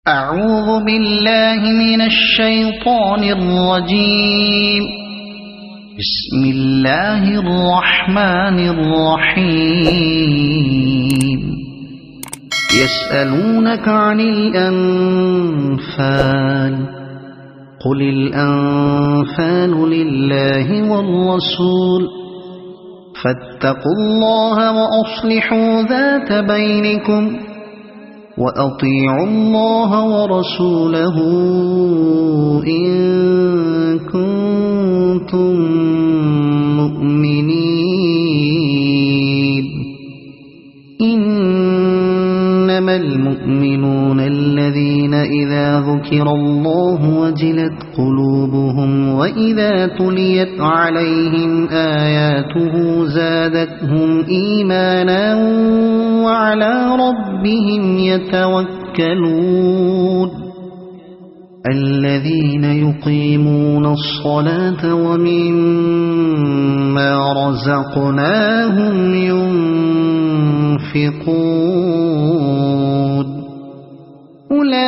أعوذ بالله من الشيطان الرجيم. بسم الله الرحمن الرحيم. يسألونك عن الأنفال قل الأنفال لله والرسول فاتقوا الله وأصلحوا ذات بينكم وأطيعوا الله ورسوله إن كنتم مؤمنين. إنما المؤمنون الذين إذا ذكر الله وجلت قلوبهم وإذا تليت عليهم آياته زادتهم إيمانا وعلى ربهم يتوكلون. الذين يقيمون الصلاة ومما رزقناهم ينفقون. أولئك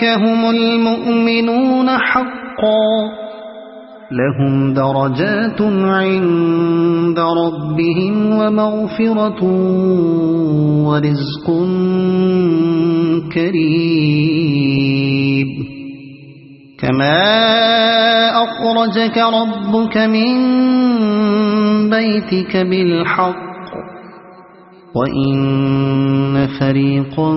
هم المؤمنون حقا لهم درجات عند ربهم ومغفرة ورزق كريم. كما أخرجك ربك من بيتك بالحق وإن فريقا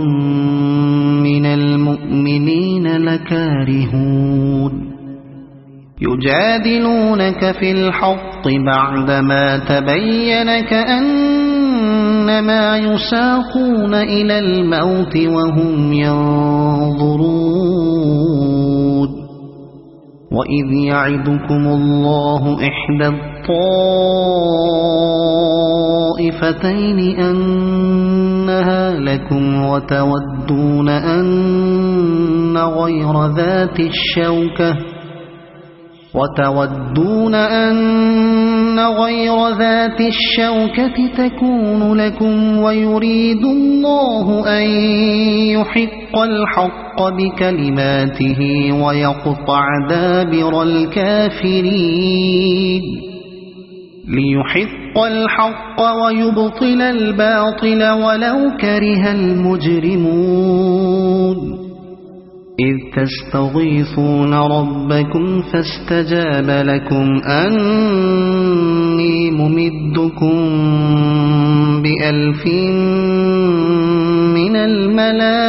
من المؤمنين لكارهون. يجادلونك في الحق بعدما تبين كأنما يساقون إلى الموت وهم ينظرون. وإذ يعدكم الله إحدى الطائفتين أنها لكم وتودون أن غير ذات الشوكة تكون لكم ويريد الله أن يحق الحق بكلماته ويقطع دابر الكافرين. ليحق الحق ويبطل الباطل ولو كره المجرمون. إذ تستغيثون ربكم فاستجاب لكم أني ممدكم ب1000 من الملائكة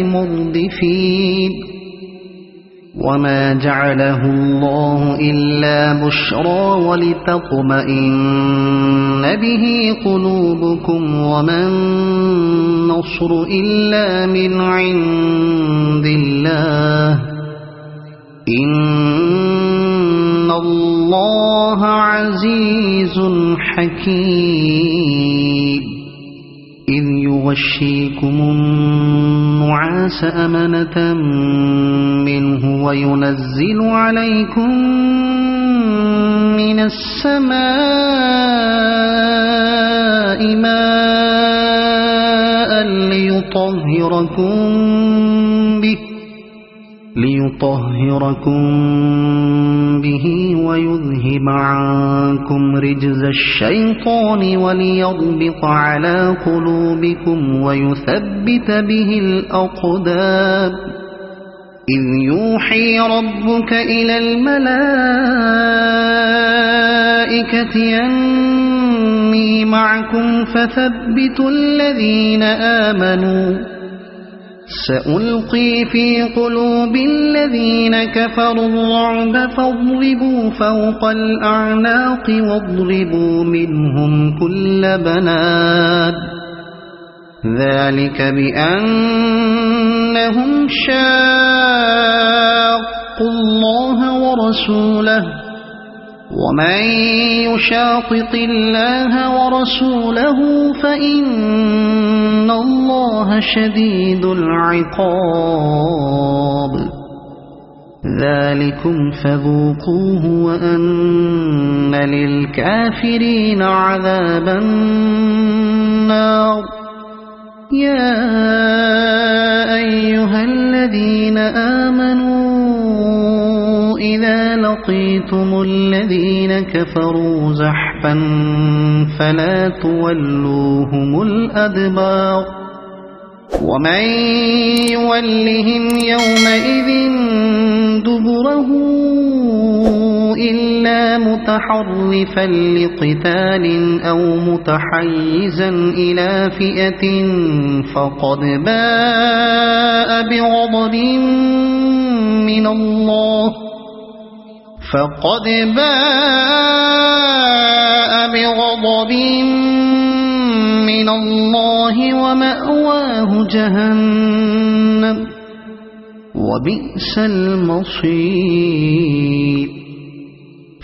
مردفين. وما جعله الله إلا بشرى ولتطمئن به قلوبكم وما النصر إلا من عند الله إن الله عزيز حكيم. إذ يغشيكم النعاس أمنة منه وينزل عليكم من السماء ماء ليطهركم به ويذهب عنكم رجز الشيطان وليربط على قلوبكم ويثبت به الأقدام. إذ يوحي ربك إلى الملائكة أني معكم فثبتوا الذين آمنوا. سألقي في قلوب الذين كفروا الرعب فاضربوا فوق الأعناق واضربوا منهم كل بنان. ذلك بأنهم شاقوا الله ورسوله ومن يشاقق الله ورسوله فإن الله شديد العقاب. ذلكم فذوقوه وأن للكافرين عذاب النار يا أيها الذين آمنوا إذا لقيتم الذين كفروا زحفا فلا تولوهم الأدبار ومن يولهم يومئذ دبره إلا متحرفا لقتال أو متحيزا إلى فئة فقد باء بغضب من الله ومأواه جهنم وبئس المصير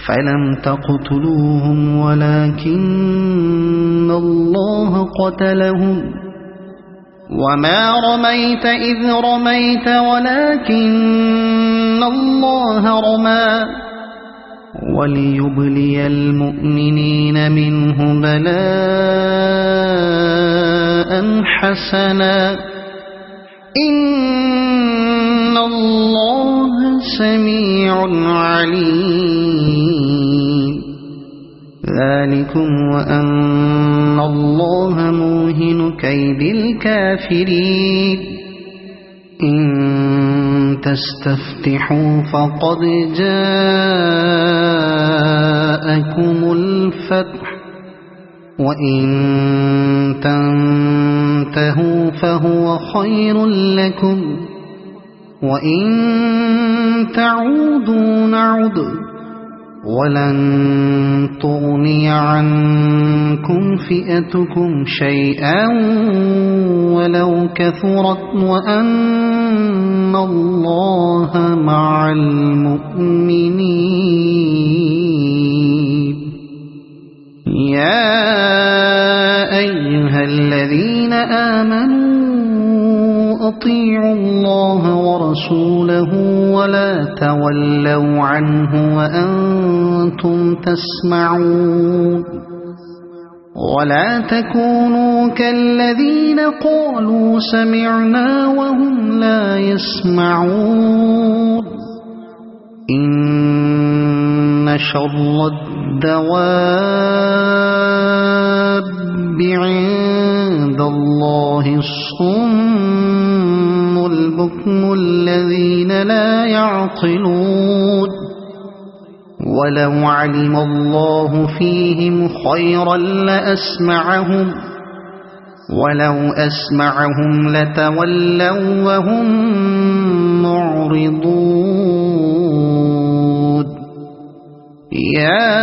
فلم تقتلوهم ولكن الله قتلهم وما رميت إذ رميت ولكن الله رمى وليبلي المؤمنين منه بلاء حسنا إن الله سميع عليم ذلكم وأن الله موهن كيد الكافرين إن تستفتحوا فقد جاءكم الفتح وإن تنتهوا فهو خير لكم وإن تعودوا نعد ولن تغني عنكم فئتكم شيئا ولو كثرت وأن الله مع المؤمنين يا أيها الذين آمنوا أطيعوا الله ورسوله ولا تولوا عنه وأنتم تسمعون ولا تكونوا كالذين قالوا سمعنا وهم لا يسمعون إن شر الدواب عند الله الصم البكم الذين لا يعقلون ولو علم الله فيهم خيرا لأسمعهم ولو أسمعهم لتولوا وهم معرضون يا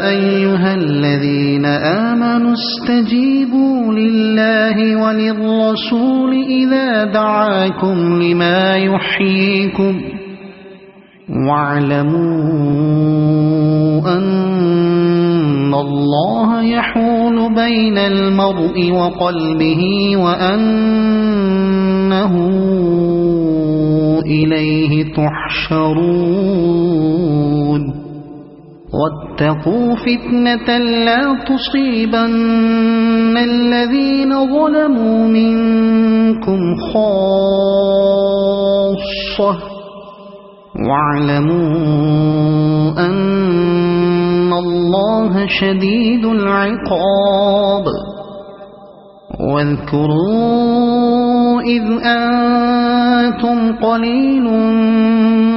أيها الذين آمنوا استجيبوا لله وللرسول إذا دعاكم لما يحييكم واعلموا أن الله يحول بين المرء وقلبه وأنه إليه تحشرون واتقوا فتنة لا تصيبن الذين ظلموا منكم خاصة واعلموا أن الله شديد العقاب واذكروا إذ أنتم قليل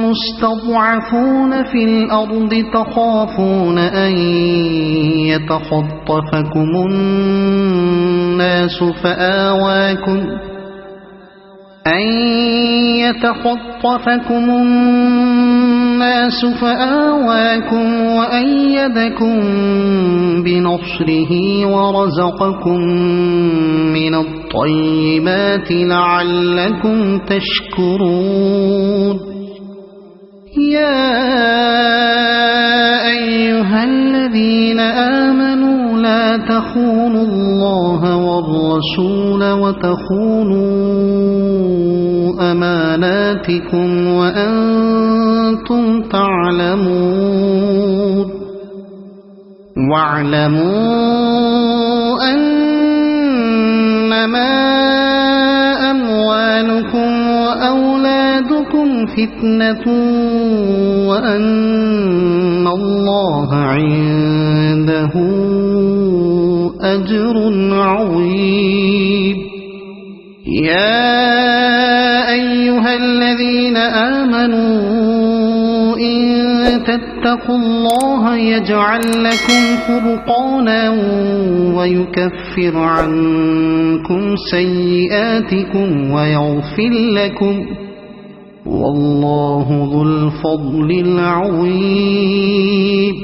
مستضعفون في الأرض تخافون أن يتخطفكم الناس فآواكم وأيدكم بنصره ورزقكم من الطيبات لعلكم تشكرون يا أيها الذين آمنوا لا تخونوا الله والرسول وتخونوا أماناتكم وأنتم تعلمون واعلموا أنما إنما أموالكم وأولادكم فتنة وأن الله عنده أجر عظيم. يا أيها الذين آمنوا إن تتقوا الله يجعل لكم فرقانا ويكفر عنكم سيئاتكم ويغفر لكم والله ذو الفضل العظيم.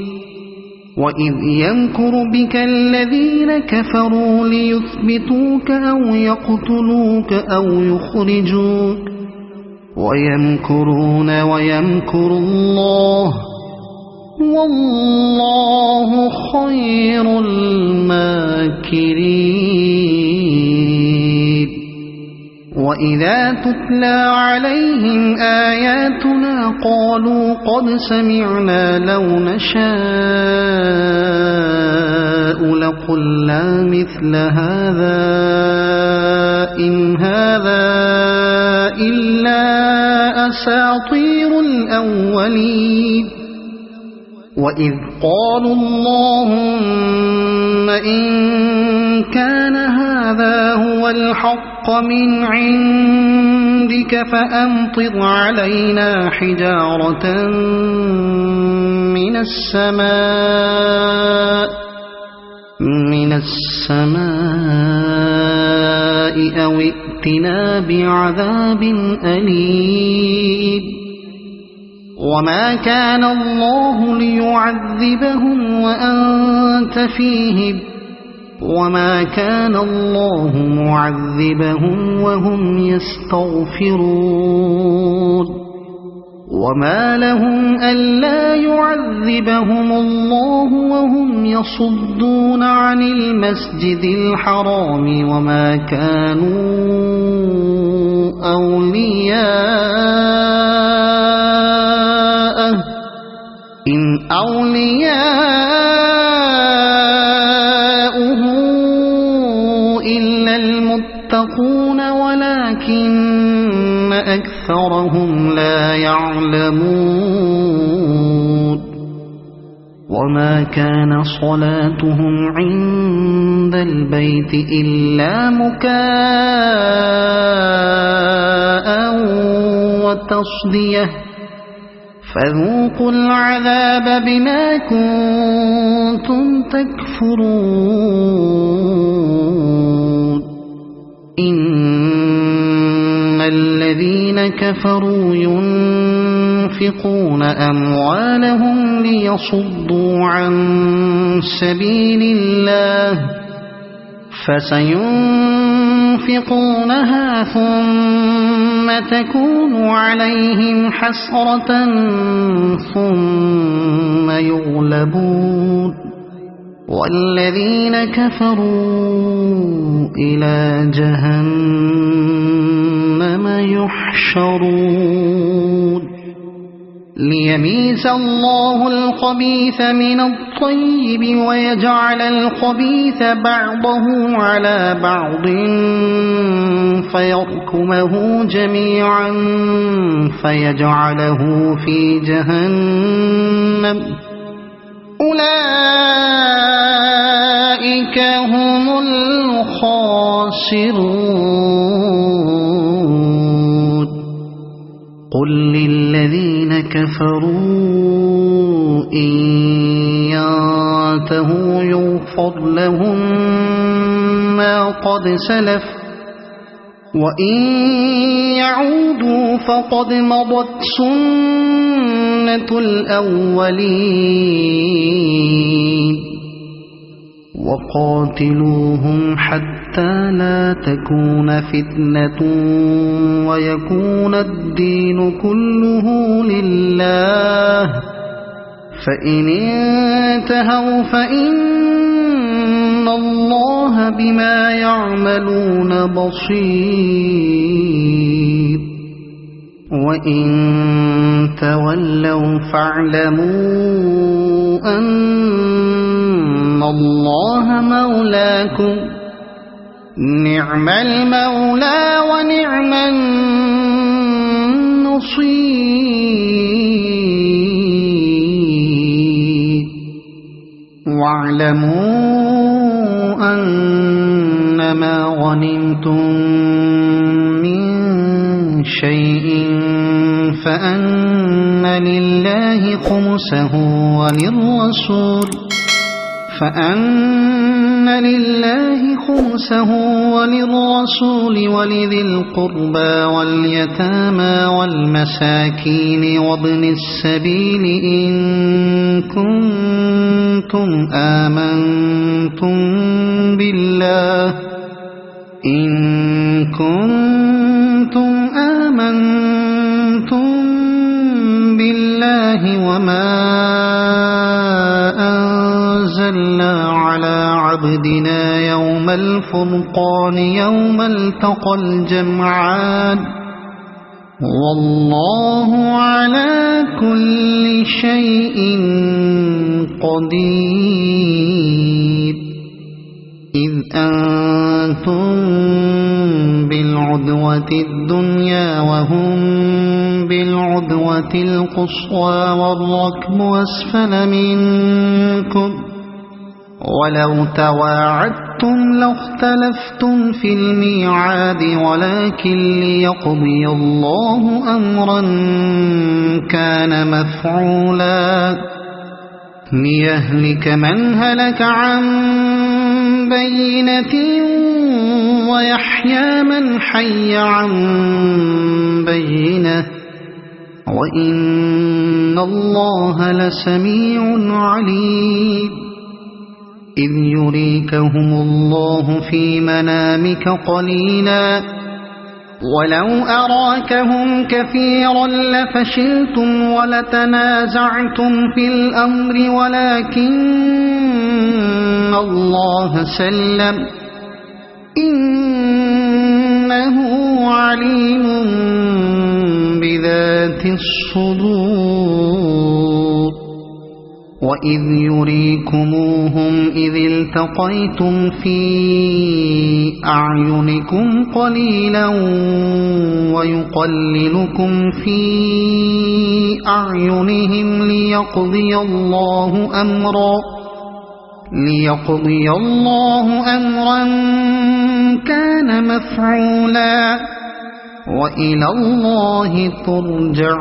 وإذ يمكر بك الذين كفروا ليثبتوك أو يقتلوك أو يخرجوك ويمكرون ويمكر الله والله خير الماكرين. وإذا تتلى عليهم آياتنا قالوا قد سمعنا لو نشاء لقلنا مثل هذا إن هذا إلا أساطير الأولين. وإذ قالوا اللهم إن كان هذا هو الحق من عندك فأمطر علينا حجارة من السماء أو ائتنا بعذاب أليم. وما كان الله ليعذبهم وأنت فيهم وما كان الله معذبهم وهم يستغفرون. وما لهم ألا يعذبهم الله وهم يصدون عن المسجد الحرام وما كانوا أولياءه إن أولياؤه إلا المتقون ولكن أكثرهم لا يعلمون. وما كان صلاتهم عند البيت إلا مكاء وتصدية فذوقوا العذاب بما كنتم تكفرون. إن الذين كفروا ينفقون أموالهم ليصدوا عن سبيل الله فسينفقونها ثم تكون عليهم حسرة ثم يغلبون والذين كفروا إلى جهنم يحشرون. ليميز الله الخبيث من الطيب ويجعل الخبيث بعضه على بعض فيركمه جميعا فيجعله في جهنم أولئك هم الخاسرون. قل للذين كفروا إن ينتهوا يغفر لهم ما قد سلف وإن يعودوا فقد مضت سنة الأولين. وقاتلوهم حتى لا تكون فتنة ويكون الدين كله لله فإن انتهوا فإن الله بما يعملون بصير. وإن تولوا فاعلموا أن الله مولاكم نعم المولى ونعم النصير واعلموا أنما غنمتم من شيء فأن لله خمسه وللرسول ولذي القربى واليتامى والمساكين وابن السبيل إن كنتم آمنتم بالله وما أنزلنا على عبدنا يوم الفرقان يوم التقى الجمعان والله على كل شيء قدير إذ أنتم بالعدوة الدنيا وهم بالعدوة القصوى والركب أسفل منكم ولو تواعدتم لاختلفتم في الميعاد ولكن ليقضي الله أمرا كان مفعولا ليهلك من هلك عن بينة ويحيى من حي عن بينة وإن الله لسميع عليم إذ يريكهم الله في منامك قليلا ولو أراكهم كثيرا لفشلتم ولتنازعتم في الأمر ولكن الله سلم إنه عليم بذات الصدور وإذ يريكموهم إذ التقيتم في أعينكم قليلا ويقللكم في أعينهم ليقضي الله أمرا كان مفعولا وإلى الله ترجع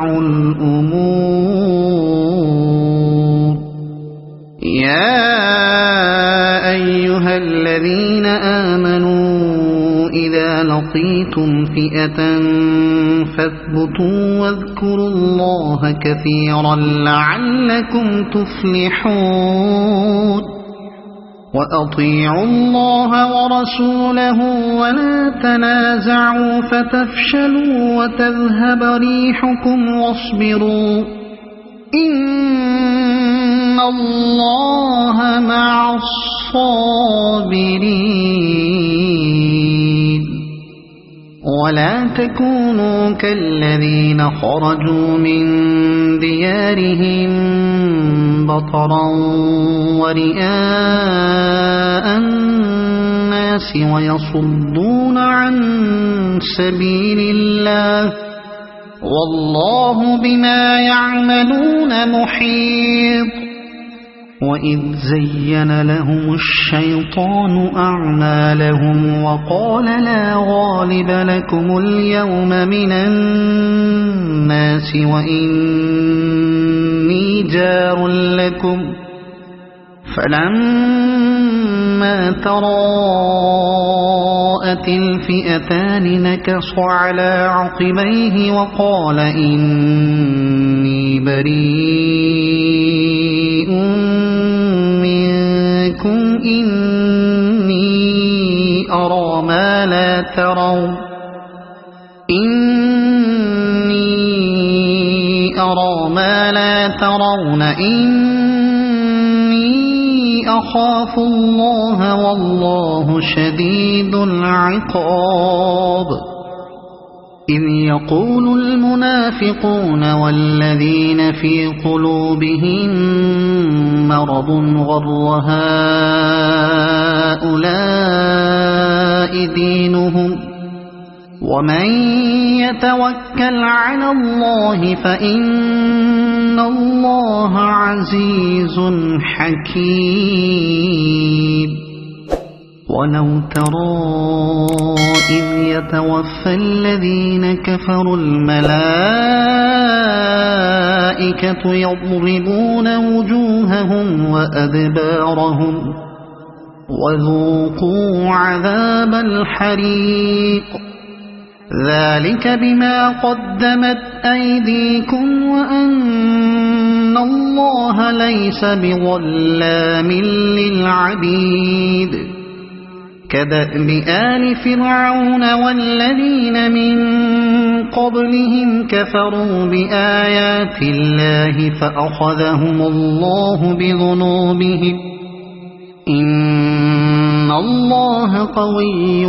الأمور يا أيها الذين آمنوا إذا لقيتم فئة فاثبتوا واذكروا الله كثيرا لعلكم تفلحون وأطيعوا الله ورسوله ولا تنازعوا فتفشلوا وتذهب ريحكم واصبروا إن الله مع الصابرين ولا تكونوا كالذين خرجوا من ديارهم بطرا ورئاء الناس ويصدون عن سبيل الله والله بما يعملون محيط وإذ زين لهم الشيطان أعمالهم وقال لا غالب لكم اليوم من الناس وإني جار لكم فلما تراءت الفئتان نكص على عقبيه وقال إني بريء منكم إني أرى ما لا ترون إني أخاف الله والله شديد العقاب إذ يقول المنافقون والذين في قلوبهم مرض غر هؤلاء دينهم ومن يتوكل على الله فإن الله عزيز حكيم ولو ترى إذ يتوفى الذين كفروا الملائكة يضربون وجوههم وأدبارهم وذوقوا عذاب الحريق ذلك بما قدمت أيديكم وأن الله ليس بظلام للعبيد كدأب آل فرعون والذين من قبلهم كفروا بآيات الله فأخذهم الله بذنوبهم إن الله قوي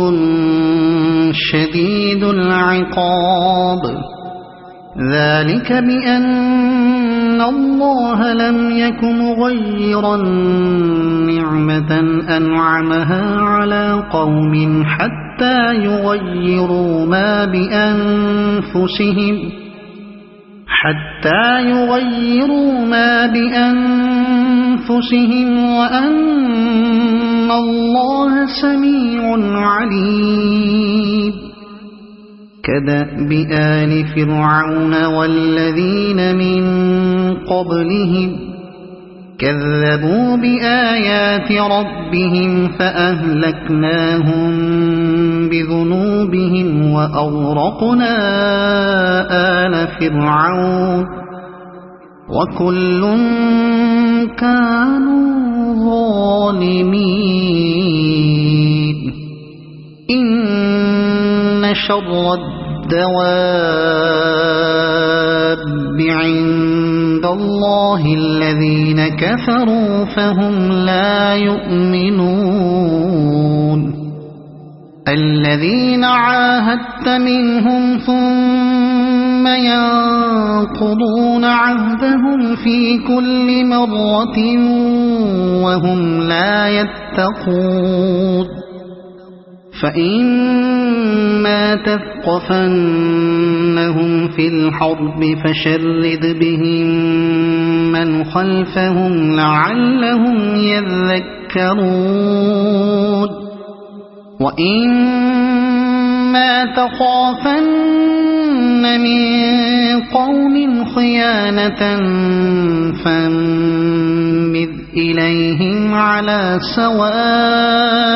شديد العقاب ذلك بأن الله لم يك مغيرا نعمة أنعمها على قوم حتى يغيروا ما بأنفسهم وأن الله سميع عليم كدأب آل فرعون والذين من قبلهم كذبوا بآيات ربهم فأهلكناهم بذنوبهم وأغرقنا آل فرعون وكل كانوا ظالمين إن شر الدواب عند الله الذين كفروا فهم لا يؤمنون الذين عاهدت منهم ثم ينقضون عهدهم في كل مرة وهم لا يتقون فإما تثقفنهم في الحرب فشرد بهم من خلفهم لعلهم يذكرون وإما تخافن من قوم خيانة فانبذ إليهم على سواء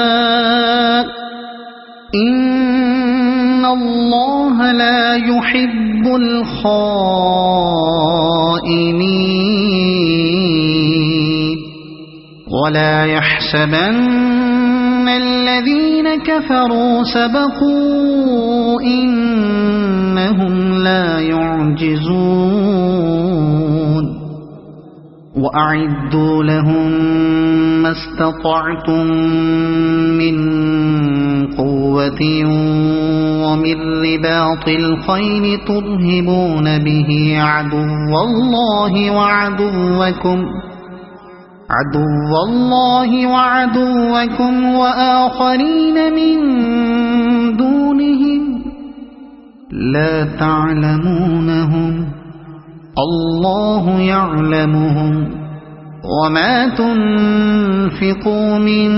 إن الله لا يحب الخائنين ولا يحسبن الذين كفروا سبقوا إنهم لا يعجزون وأعدوا لهم ما استطعتم من قوة ومن رباط الخيل ترهبون به عدو الله وآخرين من دونهم لا تعلمونهم الله يعلمهم وما تنفقوا من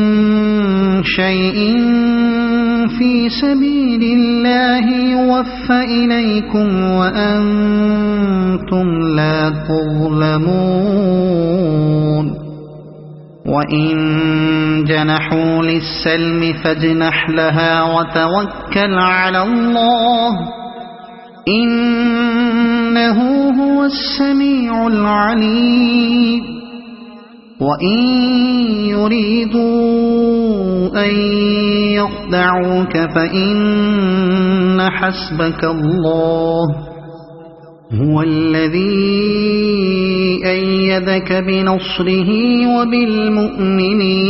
شيء في سبيل الله يوفى إليكم وأنتم لا تظلمون وإن جنحوا للسلم فاجنح لها وتوكل على الله إنه هو السميع العليم وإن يريدوا أن يخدعوك فإن حسبك الله هو الذي أيدك بنصره وبالمؤمنين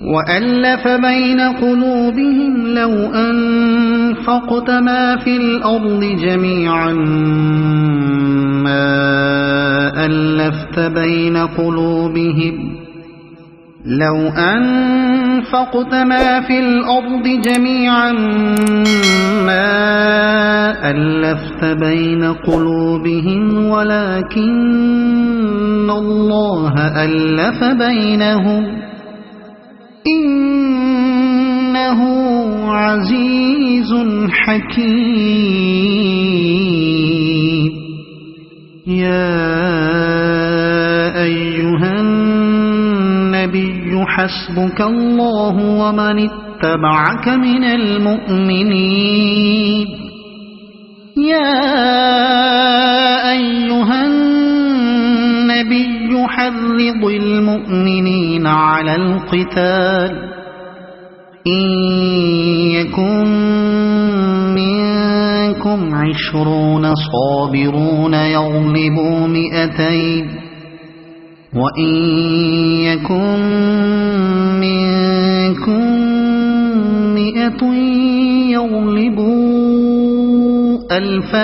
وألف بين قلوبهم لو أنفقت ما في الأرض جميعا ما ألفت بين قلوبهم لو أنفقت ما في الأرض جميعا ما ألفت بين قلوبهم ولكن الله ألف بينهم إنه عزيز حكيم يا أيها النبي حسبك الله ومن اتبعك من المؤمنين يا أيها النبي حرض المؤمنين على القتال إن يكن منكم 20 صابرون يغلبوا 200 وإن يكن منكم 100 يغلبوا 1000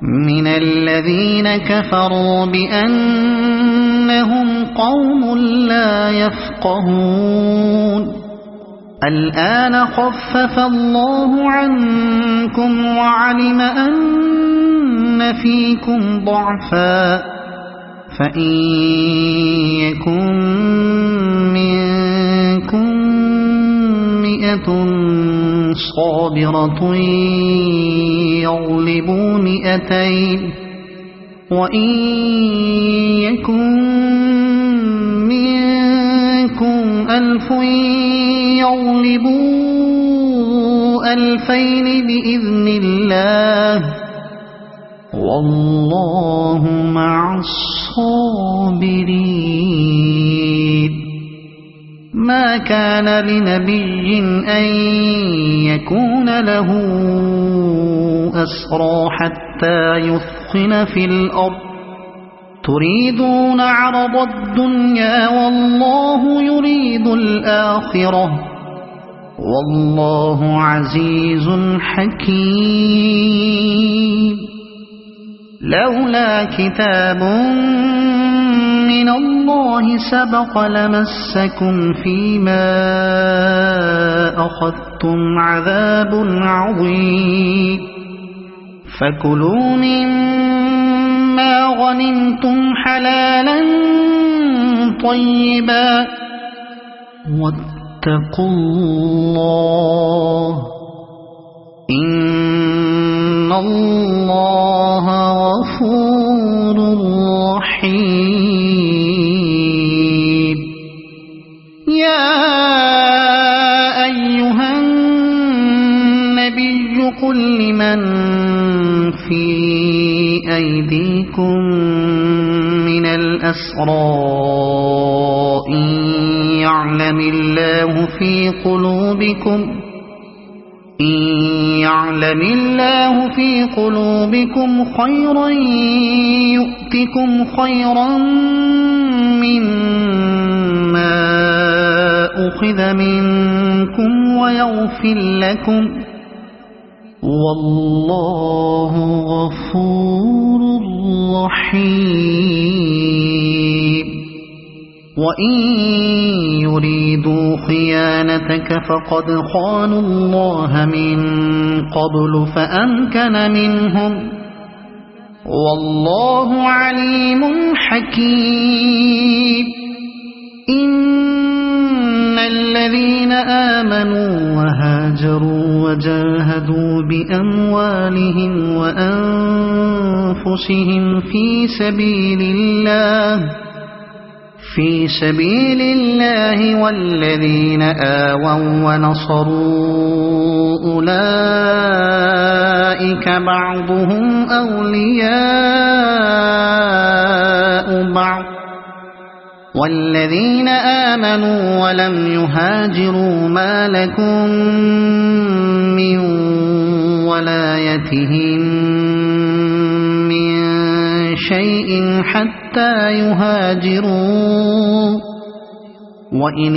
من الذين كفروا بأنهم قوم لا يفقهون الآن خفف الله عنكم وعلم أن فيكم ضعفا فإن يكن منكم 100 صابرة يغلبوا 200 وإن يكن منكم 1000 يغلبوا 2000 بإذن الله والله مع الصابرين ما كان لنبي أن يكون له أسرى حتى يثخن في الأرض تريدون عرض الدنيا والله يريد الآخرة والله عزيز حكيم لولا كتاب من الله سبق لمسكم فيما أخذتم عذاب عظيم فكلوا مما غنمتم حلالا طيبا واتقوا الله إن الله غفور رحيم يا أيها النبي قل لمن في أيديكم من الأسرى إن يعلم الله في قلوبكم خيرا يؤتكم خيرا مما أخذ منكم ويغفر لكم والله غفور رحيم وإن يريدوا خيانتك فقد خانوا الله من قبل فأمكن منهم والله عليم حكيم إن الذين آمنوا وهاجروا وجاهدوا بأموالهم وأنفسهم في سبيل الله والذين آووا ونصروا أولئك بعضهم أولياء بعض والذين آمنوا ولم يهاجروا ما لكم من ولايتهم من شيء حتى حتى يهاجروا وإن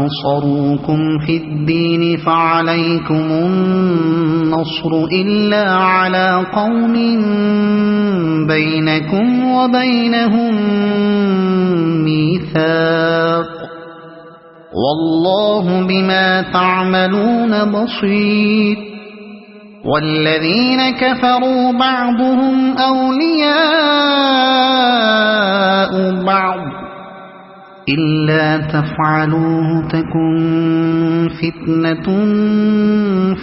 استنصروكم في الدين فعليكم النصر إلا على قوم بينكم وبينهم ميثاق والله بما تعملون بصير والذين كفروا بعضهم أولياء بعض إلا تفعلوه تكن فتنة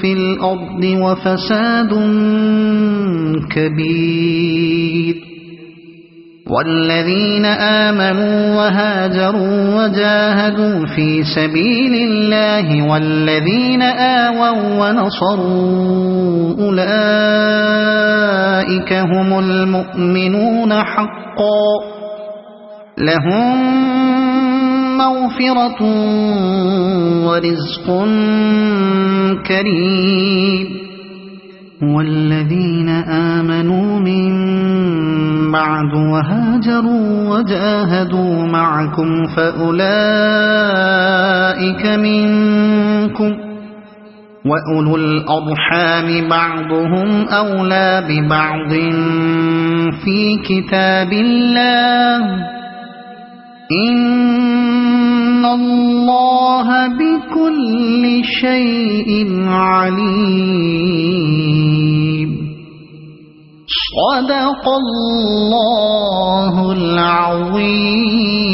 في الأرض وفساد كبير والذين آمنوا وهاجروا وجاهدوا في سبيل الله والذين آووا ونصروا أولئك هم المؤمنون حقا لهم مغفرة ورزق كريم والذين آمنوا من بعد وهاجروا وجاهدوا معكم فأولئك منكم وأولو الأرحام بعضهم أولى ببعض في كتاب الله إن الله بكل شيء عليم صدق الله العظيم.